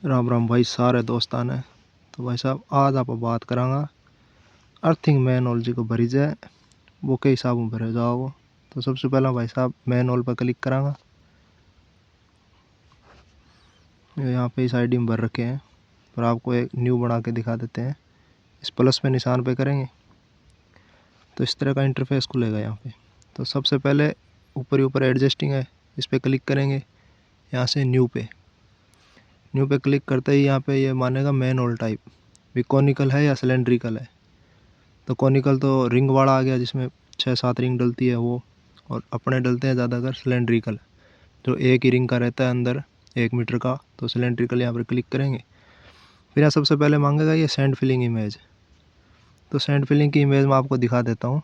राम राम भाई सारे दोस्तान है। तो भाई साहब आज आप बात करांगा अर्थिंग मैनोलॉजी को भरी जाए वो के हिसाब में भरे जाओ। तो सबसे पहला भाई साहब मैनोल पर क्लिक करांगा। यहाँ पे इस आईडी में भर रखे हैं पर आपको एक न्यू बना के दिखा देते हैं। इस प्लस पे निशान पे करेंगे तो इस तरह का इंटरफेस खुलेगा यहाँ पे। तो सबसे पहले ऊपर ही ऊपर एडजस्टिंग है, इस पर क्लिक करेंगे। यहाँ से न्यू पे क्लिक करते ही यहाँ पे ये मानेगा मैनोल टाइप भी कॉनिकल है या सिलेंड्रिकल है। तो कॉनिकल तो रिंग वाला आ गया जिसमें 6-7 रिंग डलती है वो, और अपने डलते हैं ज़्यादातर सिलेंड्रिकल जो एक ही रिंग का रहता है अंदर 1 मीटर का। तो सिलेंड्रिकल यहाँ पर क्लिक करेंगे। फिर यहाँ सबसे पहले मांगेगा ये सैंड फिलिंग इमेज। तो सैंड फिलिंग की इमेज मैं आपको दिखा देता हूँ।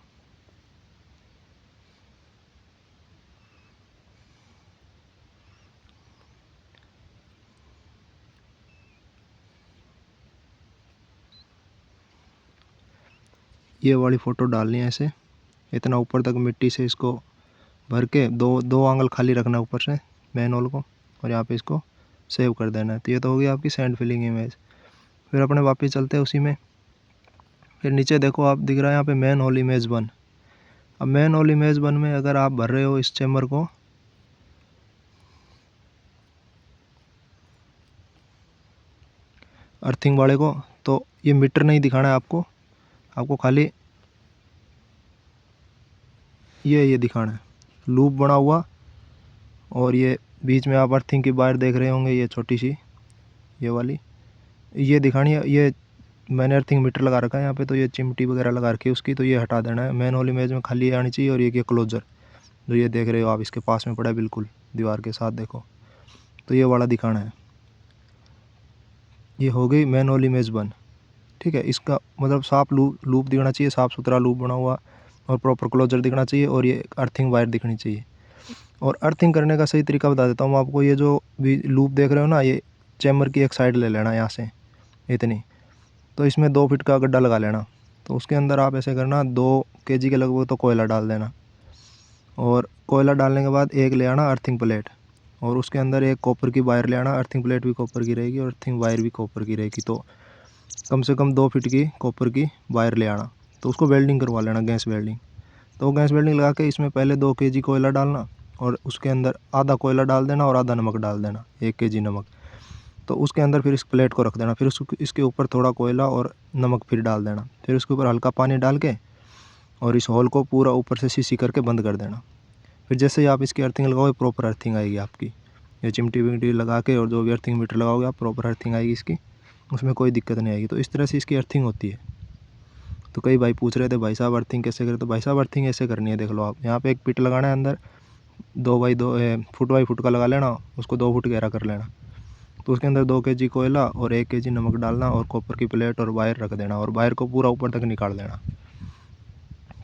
ये वाली फ़ोटो डालनी है ऐसे, इतना ऊपर तक मिट्टी से इसको भर के दो दो आंगल खाली रखना ऊपर से मैन होल को, और यहाँ पे इसको सेव कर देना है। तो ये तो होगी आपकी सैंड फिलिंग इमेज। फिर अपने वापस चलते हैं उसी में। फिर नीचे देखो आप दिख रहा है यहाँ पे मैन होल इमेज 1। अब मैन होल इमेज 1 में अगर आप भर रहे हो इस चैम्बर को, अर्थिंग वाले को, तो ये मीटर नहीं दिखाना है आपको, आपको खाली ये दिखाना है लूप बना हुआ। और ये बीच में आप अर्थिंग की वायर देख रहे होंगे, ये छोटी सी ये वाली ये दिखानी है। ये मैंने अर्थिंग मीटर लगा रखा है यहाँ पे, तो ये चिमटी वगैरह लगा रखी है उसकी, तो ये हटा देना है। मैन होल इमेज में खाली ये आनी चाहिए। और ये क्लोजर जो ये देख रहे हो आप इसके पास में पड़ा है बिल्कुल दीवार के साथ, देखो तो ये वाला दिखाना है। ये हो गई मैन होल इमेज 1। ठीक है, इसका मतलब साफ लूप दिखना चाहिए, साफ़ सुथरा लूप बना हुआ, और प्रॉपर क्लोजर दिखना चाहिए, और ये अर्थिंग वायर दिखनी चाहिए। और अर्थिंग करने का सही तरीका बता देता हूँ आपको। ये जो भी लूप देख रहे हो ना, ये चैम्बर की एक साइड ले लेना यहाँ से इतनी, तो इसमें 2 फीट का गड्ढा लगा लेना। तो उसके अंदर आप ऐसे करना 2 kg के लगभग तो कोयला डाल देना, और कोयला डालने के बाद एक ले आना अर्थिंग प्लेट, और उसके अंदर एक कॉपर की वायर ले आना। अर्थिंग प्लेट भी कॉपर की रहेगी और अर्थिंग वायर भी कॉपर की रहेगी, तो कम से कम 2 फीट की कॉपर की वायर ले आना। तो उसको वेल्डिंग करवा लेना, गैस वेल्डिंग। तो गैस वेल्डिंग लगा के इसमें पहले 2 kg कोयला डालना, और उसके अंदर आधा कोयला डाल देना और आधा नमक डाल देना, 1 kg नमक। तो उसके अंदर फिर इस प्लेट को रख देना। फिर इसके ऊपर थोड़ा कोयला और नमक फिर डाल देना। फिर उसके ऊपर हल्का पानी डाल के और इस होल को पूरा ऊपर से सीसी करके बंद कर देना। फिर जैसे ही आप इसकी अर्थिंग लगाओगे प्रॉपर अर्थिंग आएगी आपकी। ये चिमटी विमटी लगा के और जो भी अर्थिंग मीटर लगाओगे आप, प्रॉपर अर्थिंग आएगी इसकी, उसमें कोई दिक्कत नहीं आएगी। तो इस तरह से इसकी अर्थिंग होती है। तो कई भाई पूछ रहे थे भाई साहब अर्थिंग कैसे करें। तो भाई साहब अर्थिंग ऐसे करनी है, देख लो आप। यहाँ पे एक पिट लगाना है अंदर 2x2 फुट बाई फुट का लगा लेना, उसको 2 फुट गहरा कर लेना। तो उसके अंदर 2 kg कोयला और 1 kg नमक डालना, और कॉपर की प्लेट और वायर रख देना, और वायर को पूरा ऊपर तक निकाल देना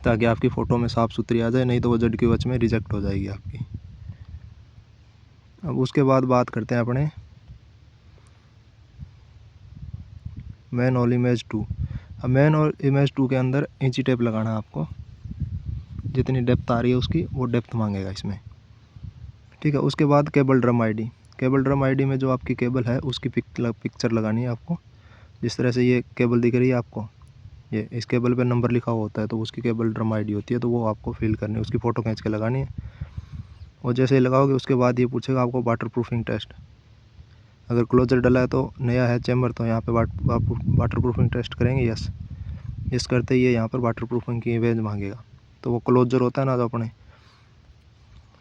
ताकि आपकी फ़ोटो में साफ़ सुथरी आ जाए, नहीं तो वो ZQH में रिजेक्ट हो जाएगी आपकी। अब उसके बाद बात करते हैं अपने मैन होल इमेज 2। अब मैन होल इमेज 2 के अंदर इंची टेप लगाना है आपको, जितनी डेप्थ आ रही है उसकी वो डेप्थ मांगेगा इसमें। ठीक है, उसके बाद cable drum ID. Cable drum ID में जो आपकी केबल है उसकी पिक्चर लगानी है आपको। जिस तरह से ये केबल दिख रही है आपको, ये इस केबल पे नंबर लिखा हुआ होता है, तो उसकी केबल ड्रम आईडी होती है, तो वो आपको फिल करनी है, उसकी फ़ोटो खींच के लगानी है। और जैसे ही लगाओगे उसके बाद ये पूछेगा आपको वाटर प्रूफिंग टेस्ट। अगर क्लोजर डला है तो नया है चैम्बर, तो यहाँ पे वाटर प्रूफिंग टेस्ट करेंगे, यस। यस करते ही ये यहाँ पर वाटर प्रूफिंग की इमेज मांगेगा। तो वो क्लोजर होता है ना जो अपने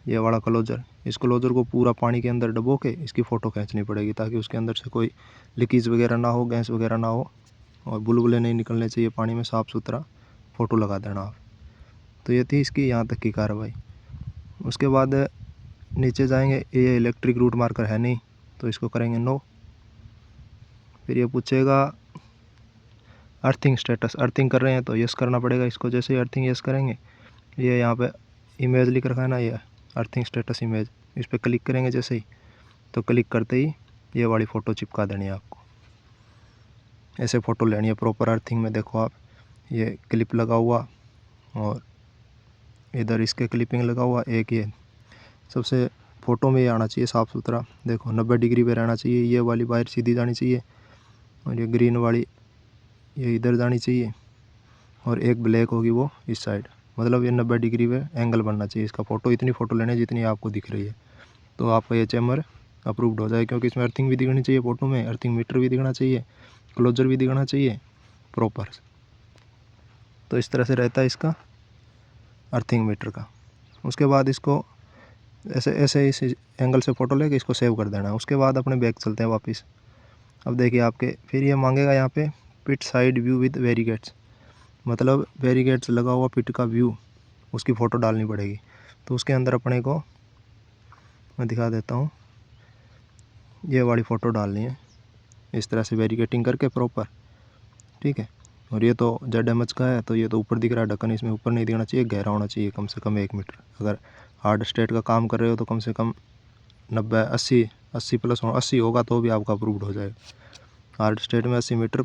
ये वाला क्लोजर, इस क्लोजर को पूरा पानी के अंदर डबो के इसकी फ़ोटो खींचनी पड़ेगी, ताकि उसके अंदर से कोई लीकेज वगैरह ना हो, गैस वगैरह ना हो, और बुलबुले नहीं निकलने चाहिए पानी में, साफ़ सुथरा फ़ोटो लगा देना आप। तो ये थी इसकी यहाँ तक की कार्रवाई। उसके बाद नीचे जाएंगे, ये इलेक्ट्रिक रूट मार्कर है नहीं, तो इसको करेंगे नो। फिर ये पूछेगा अर्थिंग स्टेटस, अर्थिंग कर रहे हैं तो यस करना पड़ेगा इसको। जैसे ही अर्थिंग यस करेंगे, ये यहाँ पे इमेज लिख रखा है ना, ये अर्थिंग स्टेटस इमेज, इस पर क्लिक करेंगे जैसे ही, तो क्लिक करते ही ये वाली फ़ोटो चिपका देनी है आपको। ऐसे फ़ोटो लेनी है प्रॉपर अर्थिंग में। देखो आप, ये क्लिप लगा हुआ और इधर इसके क्लिपिंग लगा हुआ, एक ये सबसे फ़ोटो में ये आना चाहिए साफ़ सुथरा। देखो 90 डिग्री पे रहना चाहिए, ये वाली वायर सीधी जानी चाहिए और ये ग्रीन वाली ये इधर जानी चाहिए और एक ब्लैक होगी वो इस साइड। मतलब ये 90 डिग्री पे एंगल बनना चाहिए इसका। फ़ोटो इतनी फ़ोटो लेनी है जितनी आपको दिख रही है, तो आपका ये चैम्बर अप्रूव्ड हो जाए। क्योंकि इसमें अर्थिंग भी दिखनी चाहिए, फ़ोटो में अर्थिंग मीटर भी दिखना चाहिए, क्लोजर भी दिखना चाहिए प्रॉपर। तो इस तरह से रहता है इसका अर्थिंग मीटर का। उसके बाद इसको ऐसे ऐसे इस एंगल से फ़ोटो लेके इसको सेव कर देना है। उसके बाद अपने बैक चलते हैं वापस। अब देखिए आपके फिर ये मांगेगा यहाँ पे पिट साइड व्यू विद वेरीगेट्स, मतलब वेरीगेट्स लगा हुआ पिट का व्यू, उसकी फ़ोटो डालनी पड़ेगी। तो उसके अंदर अपने को मैं दिखा देता हूँ, ये वाली फ़ोटो डालनी है इस तरह से वेरीगेटिंग करके प्रॉपर, ठीक है। और ये तो ZMH का है, तो ये तो ऊपर दिख रहा है ढक्कन, इसमें ऊपर नहीं दिखना चाहिए, गहरा होना चाहिए कम से कम 1 मीटर। अगर हार्ड स्टेट का काम कर रहे हो तो कम से कम 90 80 प्लस 80 होगा तो भी आपका अप्रूव्ड हो जाएगा। हार्ड स्टेट में 80 मीटर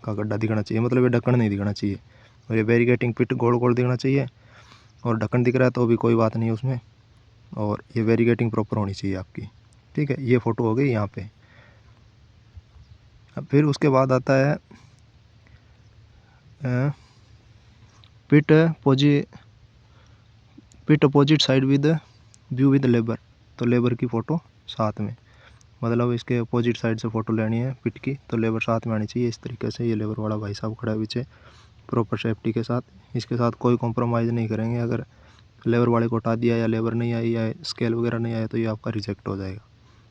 का गड्ढा दिखना चाहिए, मतलब ये ढक्कन नहीं दिखना चाहिए। और ये वेरीगेटिंग पिट गोल गोल दिखना चाहिए, और ढक्कन दिख रहा है तो भी कोई बात नहीं है उसमें। और ये वेरीगेटिंग प्रॉपर होनी चाहिए आपकी, ठीक है। ये फ़ोटो हो गई यहाँ पे। अब फिर उसके बाद आता है pit opposite side with view with labour, तो लेबर की फ़ोटो साथ में, मतलब इसके अपोजिट साइड से फ़ोटो लेनी है पिट की, तो लेबर साथ में आनी चाहिए इस तरीके से। ये लेबर वाला भाई साहब खड़ा है पीछे प्रॉपर सेफ्टी के साथ, इसके साथ कोई कॉम्प्रोमाइज़ नहीं करेंगे। अगर लेबर वाले को हटा दिया या लेबर नहीं आई या स्केल वगैरह नहीं आया तो ये आपका रिजेक्ट हो जाएगा।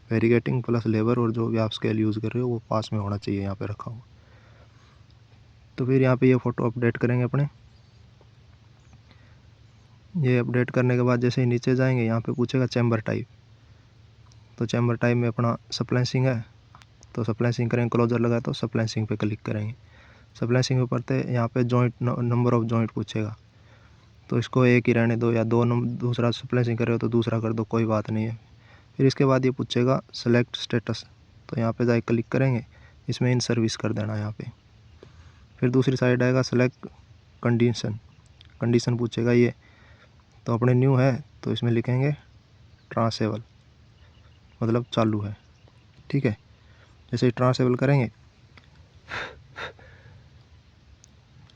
वेरीगेटिंग प्लस लेबर और जो भी आप स्केल यूज़ कर रहे हो वो पास में होना चाहिए यहाँ पे रखा हुआ। तो फिर यहाँ पे ये फ़ोटो अपडेट करेंगे अपने। ये अपडेट करने के बाद जैसे ही नीचे जाएंगे यहाँ पे पूछेगा चैम्बर टाइप, तो चैम्बर टाइप में अपना सप्लाइसिंग है तो सप्लाइसिंग करेंगे, क्लोजर लगाए तो सप्लाइसिंग पे क्लिक करेंगे। सप्लाइसिंग पे पढ़ते यहाँ पे जॉइंट नंबर ऑफ जॉइंट पूछेगा, तो इसको एक ही रहने दो या दो दूसरा सप्लाइसिंग कर रहे हो तो दूसरा कर दो, कोई बात नहीं है। फिर इसके बाद ये पूछेगा सेलेक्ट स्टेटस, तो यहाँ पे जाके क्लिक करेंगे, इसमें इन सर्विस कर देना यहाँ पे। फिर दूसरी साइड आएगा सेलेक्ट कंडीशन पूछेगा ये, तो अपने न्यू है तो इसमें लिखेंगे ट्रांसेबल, मतलब चालू है, ठीक है। जैसे ही ट्रांसेबल करेंगे,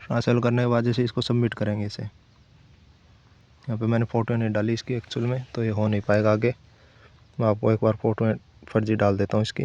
ट्रांसफर करने के बाद जैसे इसको सबमिट करेंगे इसे, यहाँ पे मैंने फ़ोटो नहीं डाली इसकी एक्चुअल में, तो ये हो नहीं पाएगा आगे। मैं आपको एक बार फ़ोटो फर्जी डाल देता हूँ इसकी।